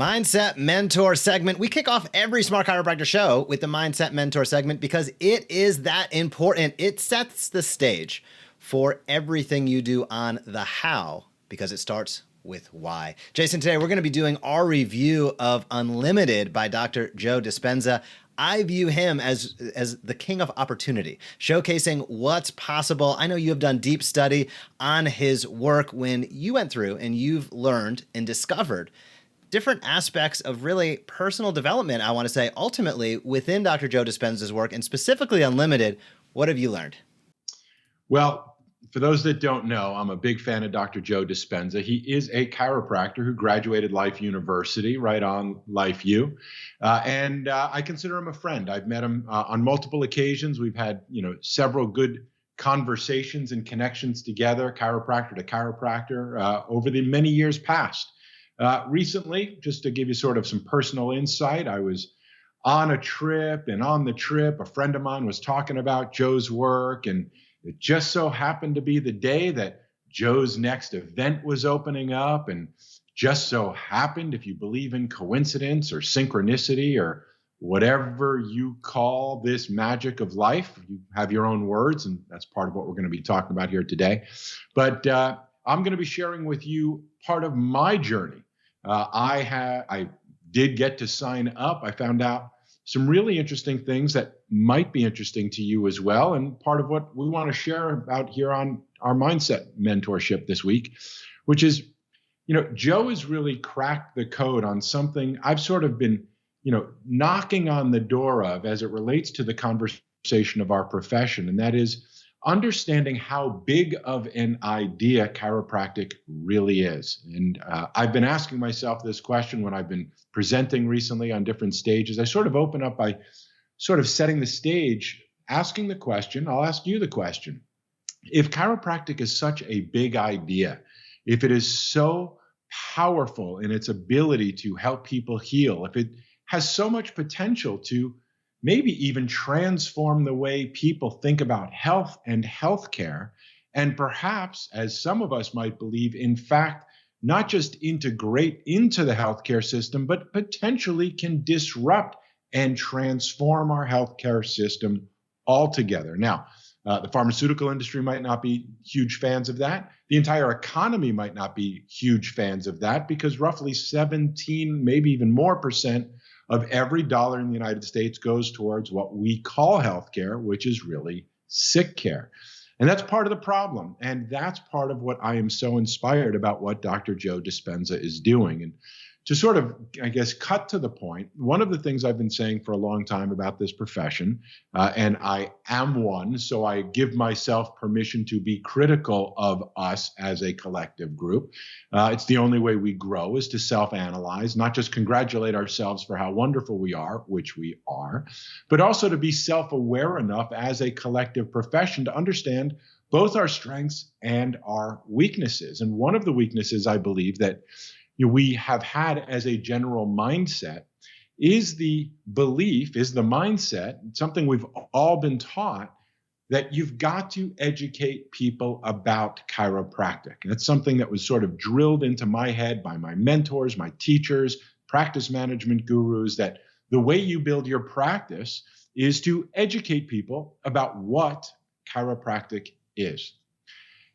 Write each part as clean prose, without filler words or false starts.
Mindset Mentor segment. We kick off every Smart Chiropractor show with the Mindset Mentor segment because it is that important. It sets the stage for everything you do on the how, because it starts with why. Jason, today we're going to be doing our review of Unlimited by Dr. Joe Dispenza. I view him as the king of opportunity, showcasing what's possible. I know you have done deep study on his work when you went through and you've learned and discovered different aspects of really personal development, I want to say, ultimately within Dr. Joe Dispenza's work, and specifically Unlimited. What have you learned? Well, for those that don't know, I'm a big fan of Dr. Joe Dispenza. He is a chiropractor who graduated Life University, right on Life U. And I consider him a friend. I've met him on multiple occasions. We've had, several good conversations and connections together, chiropractor to chiropractor, over the many years past. Recently, just to give you sort of some personal insight, I was on a trip, and on the trip, a friend of mine was talking about Joe's work, and it just so happened to be the day that Joe's next event was opening up, and just so happened, if you believe in coincidence or synchronicity or whatever you call this magic of life, you have your own words, and that's part of what we're going to be talking about here today. But I'm going to be sharing with you part of my journey. I did get to sign up. I found out some really interesting things that might be interesting to you as well. And part of what we want to share about here on our Mindset Mentorship this week, which is, Joe has really cracked the code on something I've sort of been, knocking on the door of as it relates to the conversation of our profession. And that is understanding how big of an idea chiropractic really is. And I've been asking myself this question when I've been presenting recently on different stages. I sort of open up by sort of setting the stage, asking the question. I'll ask you the question. If chiropractic is such a big idea, if it is so powerful in its ability to help people heal, if it has so much potential to maybe even transform the way people think about health and healthcare, and perhaps, as some of us might believe, in fact, not just integrate into the healthcare system, but potentially can disrupt and transform our healthcare system altogether. Now, the pharmaceutical industry might not be huge fans of that. The entire economy might not be huge fans of that, because roughly 17, maybe even more percent of every dollar in the United States goes towards what we call healthcare, which is really sick care. And that's part of the problem. And that's part of what I am so inspired about what Dr. Joe Dispenza is doing. And to sort of, I guess, cut to the point, one of the things I've been saying for a long time about this profession, and I am one, so I give myself permission to be critical of us as a collective group. It's the only way we grow, is to self-analyze, not just congratulate ourselves for how wonderful we are, which we are, but also to be self-aware enough as a collective profession to understand both our strengths and our weaknesses. And one of the weaknesses, I believe, that we have had as a general mindset is the belief, is the mindset, something we've all been taught, that you've got to educate people about chiropractic. And that's something that was sort of drilled into my head by my mentors, my teachers, practice management gurus, that the way you build your practice is to educate people about what chiropractic is.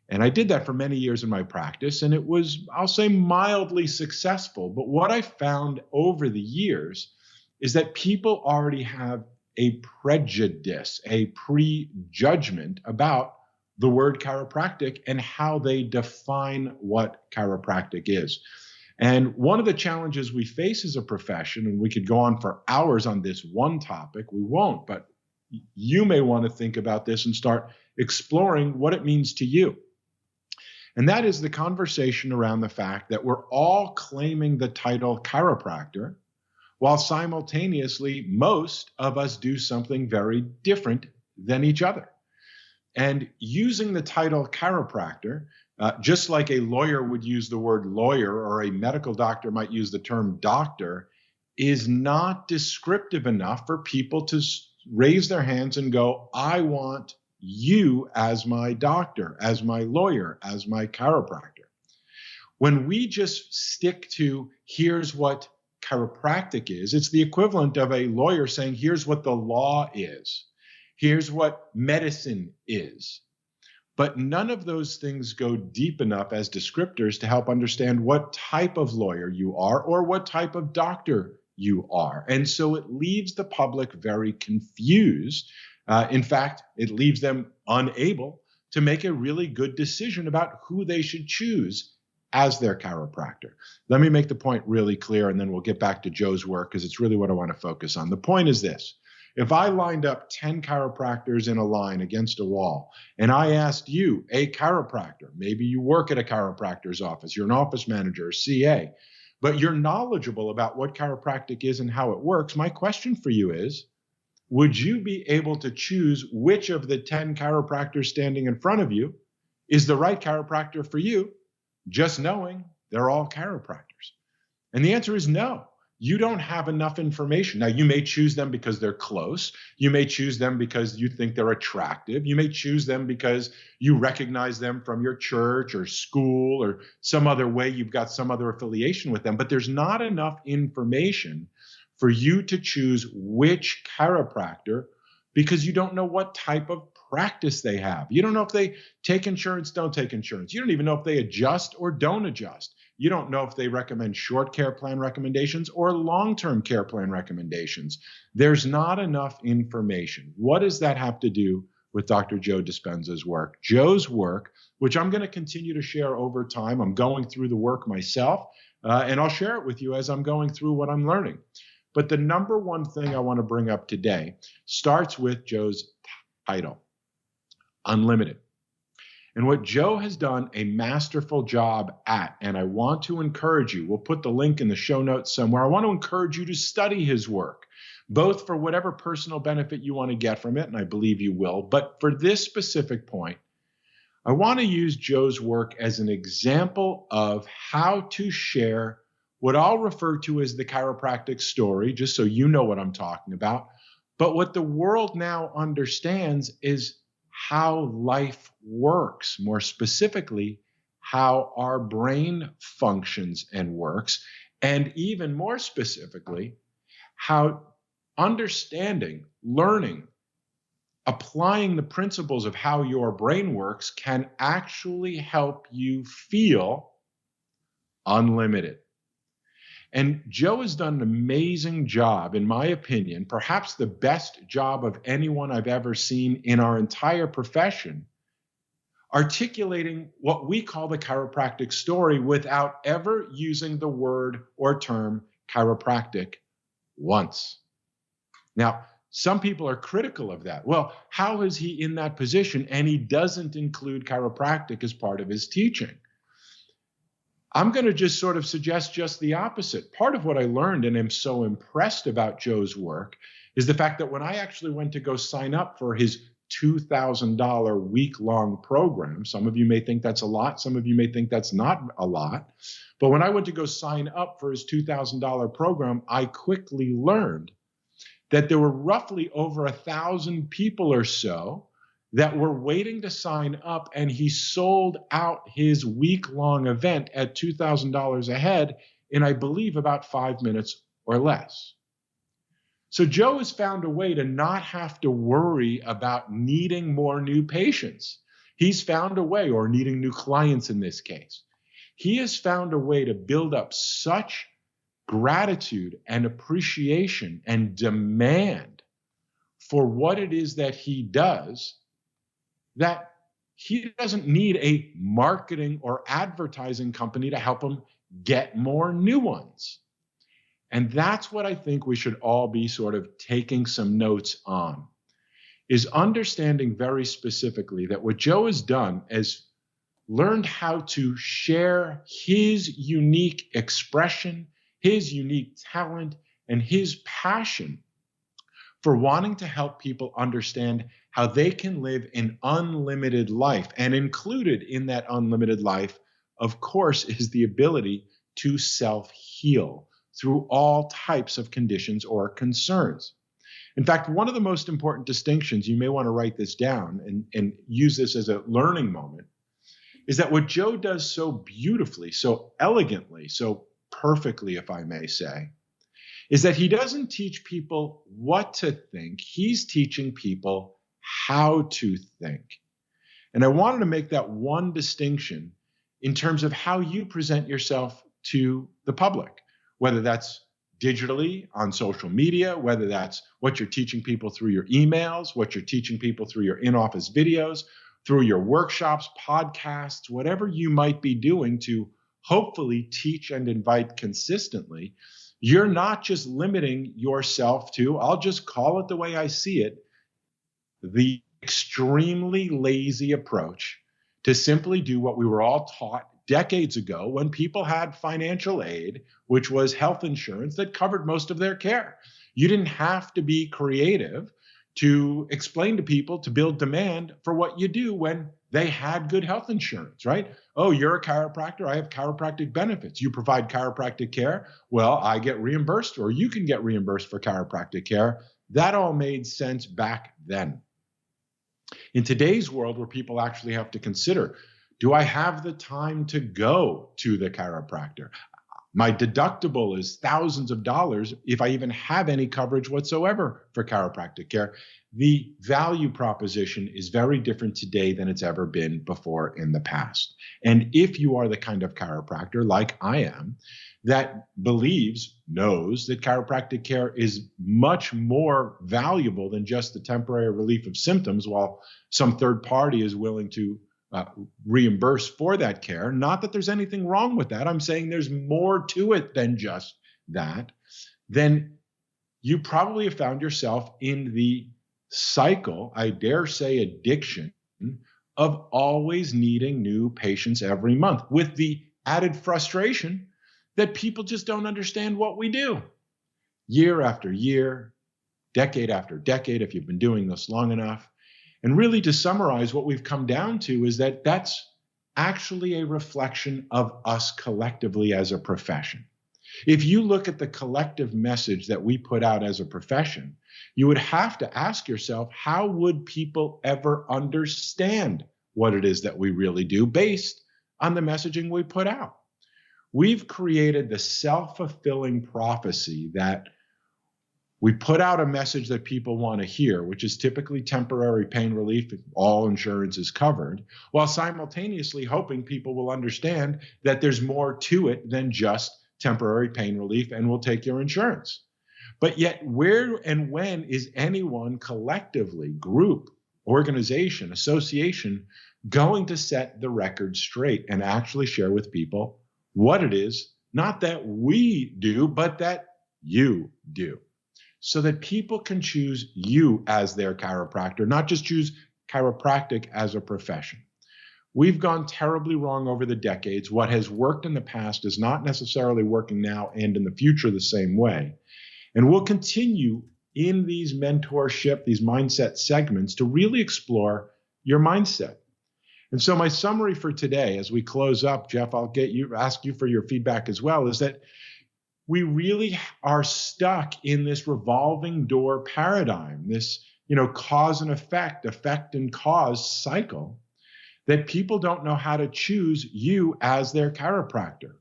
And I did that for many years in my practice, and it was, I'll say, mildly successful. But what I found over the years is that people already have a prejudice, a prejudgment about the word chiropractic and how they define what chiropractic is. And one of the challenges we face as a profession, and we could go on for hours on this one topic, we won't, but you may want to think about this and start exploring what it means to you. And that is the conversation around the fact that we're all claiming the title chiropractor, while simultaneously most of us do something very different than each other. And using the title chiropractor, just like a lawyer would use the word lawyer or a medical doctor might use the term doctor, is not descriptive enough for people to raise their hands and go, I want you as my doctor, as my lawyer, as my chiropractor. When we just stick to, here's what chiropractic is. It's the equivalent of a lawyer saying, here's what the law is. Here's what medicine is. But none of those things go deep enough as descriptors to help understand what type of lawyer you are or what type of doctor you are. And so it leaves the public very confused. In fact, it leaves them unable to make a really good decision about who they should choose as their chiropractor. Let me make the point really clear, and then we'll get back to Joe's work because it's really what I want to focus on. The point is this. If I lined up 10 chiropractors in a line against a wall, and I asked you, a chiropractor, maybe you work at a chiropractor's office, you're an office manager or CA, but you're knowledgeable about what chiropractic is and how it works, my question for you is, would you be able to choose which of the 10 chiropractors standing in front of you is the right chiropractor for you, just knowing they're all chiropractors? And the answer is no. You don't have enough information. Now, you may choose them because they're close. You may choose them because you think they're attractive. You may choose them because you recognize them from your church or school or some other way you've got some other affiliation with them. But there's not enough information for you to choose which chiropractor because you don't know what type of practice they have. You don't know if they take insurance, don't take insurance. You don't even know if they adjust or don't adjust. You don't know if they recommend short care plan recommendations or long-term care plan recommendations. There's not enough information. What does that have to do with Dr. Joe Dispenza's work? Joe's work, which I'm going to continue to share over time. I'm going through the work myself, and I'll share it with you as I'm going through what I'm learning. But the number one thing I want to bring up today starts with Joe's title, Unlimited. And what Joe has done a masterful job at, and I want to encourage you, we'll put the link in the show notes somewhere. I want to encourage you to study his work, both for whatever personal benefit you want to get from it, and I believe you will. But for this specific point, I want to use Joe's work as an example of how to share what I'll refer to as the chiropractic story, just so you know what I'm talking about. But what the world now understands is how life works, more specifically, how our brain functions and works, and even more specifically, how understanding, learning, applying the principles of how your brain works can actually help you feel unlimited. And Joe has done an amazing job, in my opinion, perhaps the best job of anyone I've ever seen in our entire profession, articulating what we call the chiropractic story without ever using the word or term chiropractic once. Now, some people are critical of that. Well, how is he in that position and he doesn't include chiropractic as part of his teaching? I'm going to just sort of suggest just the opposite. Part of what I learned and am so impressed about Joe's work is the fact that when I actually went to go sign up for his $2,000 week-long program, some of you may think that's a lot, some of you may think that's not a lot, but when I went to go sign up for his $2,000 program, I quickly learned that there were roughly over 1,000 people or so that were waiting to sign up, and he sold out his week-long event at $2,000 a head in, I believe, about 5 minutes or less. So Joe has found a way to not have to worry about needing more new patients. He's found a way, or needing new clients in this case. He has found a way to build up such gratitude and appreciation and demand for what it is that he does that he doesn't need a marketing or advertising company to help him get more new ones. And that's what I think we should all be sort of taking some notes on, is understanding very specifically that what Joe has done is learned how to share his unique expression, his unique talent, and his passion for wanting to help people understand how they can live an unlimited life. And included in that unlimited life, of course, is the ability to self-heal through all types of conditions or concerns. In fact, one of the most important distinctions, you may want to write this down and use this as a learning moment, is that what Joe does so beautifully, so elegantly, so perfectly, if I may say, is that he doesn't teach people what to think. He's teaching people how to think. And I wanted to make that one distinction in terms of how you present yourself to the public, whether that's digitally on social media, whether that's what you're teaching people through your emails, what you're teaching people through your in-office videos, through your workshops, podcasts, whatever you might be doing to hopefully teach and invite consistently. You're not just limiting yourself to, I'll just call it the way I see it, the extremely lazy approach to simply do what we were all taught decades ago when people had financial aid, which was health insurance that covered most of their care. You didn't have to be creative to explain to people to build demand for what you do when they had good health insurance, right? Oh, you're a chiropractor. I have chiropractic benefits. You provide chiropractic care. Well, I get reimbursed, or you can get reimbursed for chiropractic care. That all made sense back then. In today's world, where people actually have to consider, do I have the time to go to the chiropractor? My deductible is thousands of dollars if I even have any coverage whatsoever for chiropractic care. The value proposition is very different today than it's ever been before in the past. And if you are the kind of chiropractor like I am, that knows that chiropractic care is much more valuable than just the temporary relief of symptoms, while some third party is willing to reimburse for that care. Not that there's anything wrong with that. I'm saying there's more to it than just that. Then you probably have found yourself in the cycle, I dare say addiction, of always needing new patients every month, with the added frustration that people just don't understand what we do. Year after year, decade after decade, if you've been doing this long enough. And really, to summarize, what we've come down to is that that's actually a reflection of us collectively as a profession. If you look at the collective message that we put out as a profession, you would have to ask yourself, how would people ever understand what it is that we really do based on the messaging we put out? We've created the self-fulfilling prophecy that we put out a message that people want to hear, which is typically temporary pain relief if all insurance is covered, while simultaneously hoping people will understand that there's more to it than just temporary pain relief and we'll take your insurance. But yet, where and when is anyone collectively, group, organization, association, going to set the record straight and actually share with people what it is, not that we do, but that you do, so that people can choose you as their chiropractor, not just choose chiropractic as a profession? We've gone terribly wrong over the decades. What has worked in the past is not necessarily working now and in the future the same way. And we'll continue in these mentorship, these mindset segments to really explore your mindset. And so my summary for today, as we close up, Jeff, I'll ask you for your feedback as well, is that we really are stuck in this revolving door paradigm, this, cause and effect and cause cycle, that people don't know how to choose you as their chiropractor.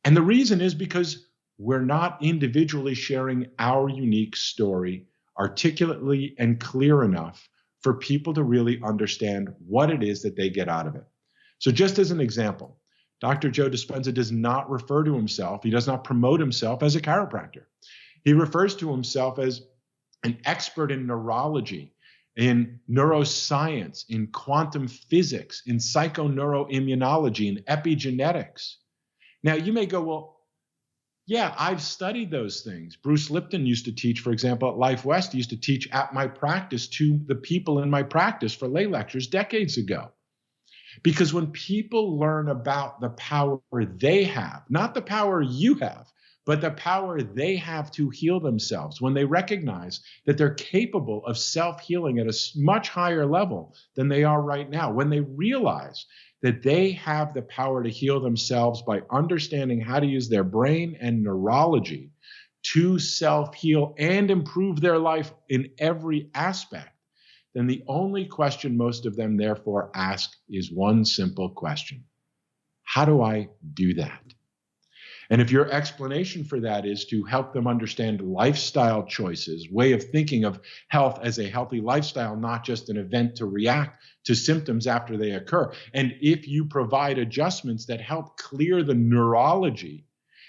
And the reason is because we're not individually sharing our unique story articulately and clear enough for people to really understand what it is that they get out of it. So just as an example, Dr. Joe Dispenza does not refer to himself, he does not promote himself as a chiropractor. He refers to himself as an expert in neurology, in neuroscience, in quantum physics, in psychoneuroimmunology, in epigenetics. Now, you may go, well, yeah, I've studied those things. Bruce Lipton used to teach, for example, at Life West, he used to teach at my practice to the people in my practice for lay lectures decades ago. Because when people learn about the power they have, not the power you have, but the power they have to heal themselves, when they recognize that they're capable of self-healing at a much higher level than they are right now, when they realize that they have the power to heal themselves by understanding how to use their brain and neurology to self-heal and improve their life in every aspect, then the only question most of them therefore ask is one simple question: how do I do that? And if your explanation for that is to help them understand lifestyle choices, way of thinking of health as a healthy lifestyle, not just an event to react to symptoms after they occur. And if you provide adjustments that help clear the neurology,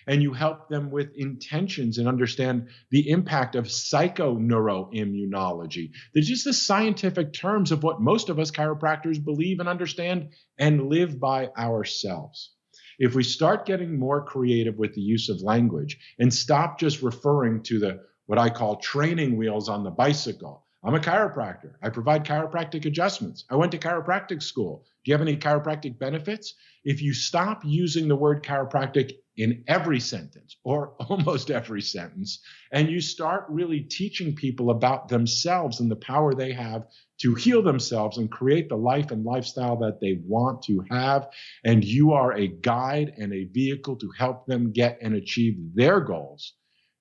and you help them with intentions and understand the impact of psychoneuroimmunology. They're just the scientific terms of what most of us chiropractors believe and understand and live by ourselves. If we start getting more creative with the use of language and stop just referring to what I call training wheels on the bicycle. I'm a chiropractor. I provide chiropractic adjustments. I went to chiropractic school. Do you have any chiropractic benefits? If you stop using the word chiropractic in every sentence or almost every sentence, and you start really teaching people about themselves and the power they have to heal themselves and create the life and lifestyle that they want to have, and you are a guide and a vehicle to help them get and achieve their goals,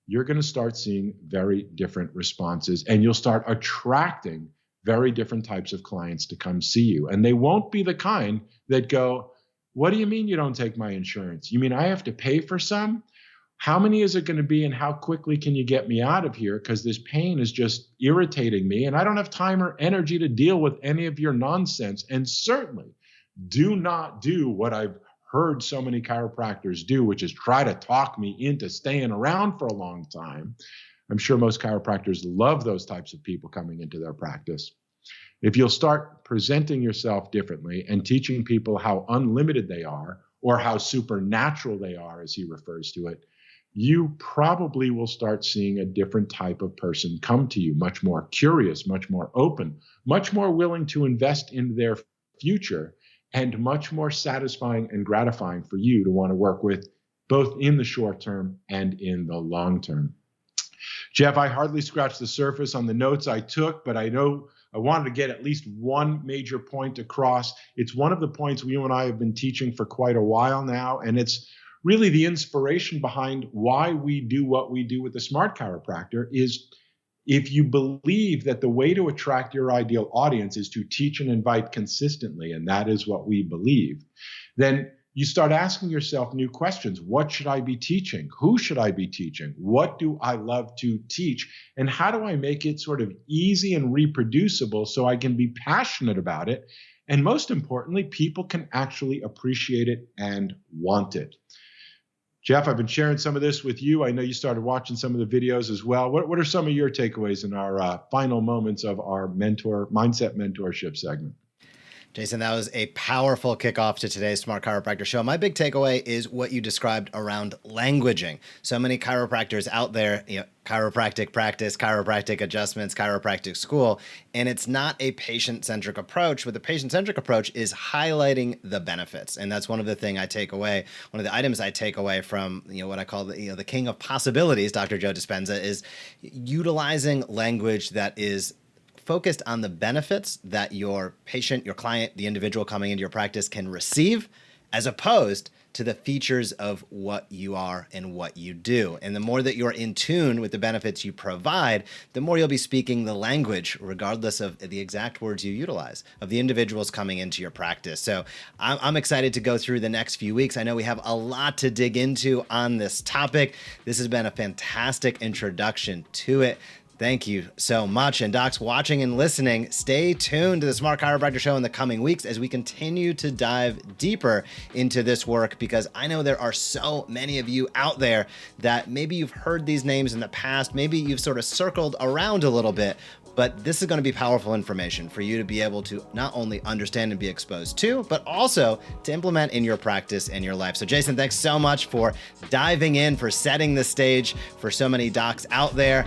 you're going to start seeing very different responses, and you'll start attracting very different types of clients to come see you. And they won't be the kind that go, "What do you mean you don't take my insurance? You mean I have to pay for some? How many is it going to be, and how quickly can you get me out of here? Because this pain is just irritating me, and I don't have time or energy to deal with any of your nonsense." And certainly do not do what I've heard so many chiropractors do, which is try to talk me into staying around for a long time. I'm sure most chiropractors love those types of people coming into their practice. If you'll start presenting yourself differently and teaching people how unlimited they are, or how supernatural they are, as he refers to it, you probably will start seeing a different type of person come to you, much more curious, much more open, much more willing to invest in their future, and much more satisfying and gratifying for you to want to work with, both in the short term and in the long term. Jeff, I hardly scratched the surface on the notes I took, but I know I wanted to get at least one major point across. It's one of the points you and I have been teaching for quite a while now, and it's really the inspiration behind why we do what we do with the Smart Chiropractor. Is if you believe that the way to attract your ideal audience is to teach and invite consistently, and that is what we believe, then you start asking yourself new questions. What should I be teaching? Who should I be teaching? What do I love to teach? And how do I make it sort of easy and reproducible so I can be passionate about it? And most importantly, people can actually appreciate it and want it. Jeff, I've been sharing some of this with you. I know you started watching some of the videos as well. What are some of your takeaways in our final moments of our mindset mentorship segment? Jason, that was a powerful kickoff to today's Smart Chiropractor Show. My big takeaway is what you described around languaging. So many chiropractors out there, chiropractic practice, chiropractic adjustments, chiropractic school, and it's not a patient-centric approach. With the patient-centric approach is highlighting the benefits, and that's one of the things I take away. One of the items I take away from what I call the king of possibilities, Dr. Joe Dispenza, is utilizing language that is focused on the benefits that your patient, your client, the individual coming into your practice can receive, as opposed to the features of what you are and what you do. And the more that you're in tune with the benefits you provide, the more you'll be speaking the language, regardless of the exact words you utilize, of the individuals coming into your practice. So I'm excited to go through the next few weeks. I know we have a lot to dig into on this topic. This has been a fantastic introduction to it. Thank you so much. And docs watching and listening, stay tuned to the Smart Chiropractor Show in the coming weeks as we continue to dive deeper into this work, because I know there are so many of you out there that maybe you've heard these names in the past, maybe you've sort of circled around a little bit, but this is going to be powerful information for you to be able to not only understand and be exposed to, but also to implement in your practice and your life. So Jason, thanks so much for diving in, for setting the stage for so many docs out there.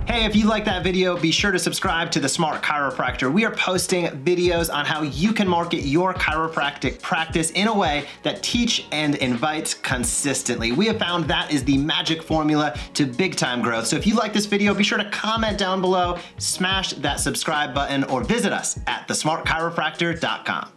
Hey, if you like that video, be sure to subscribe to the Smart Chiropractor. We are posting videos on how you can market your chiropractic practice in a way that teach and invites consistently. We have found that is the magic formula to big time growth. So if you like this video, be sure to comment down below, smash that subscribe button, or visit us at thesmartchiropractor.com.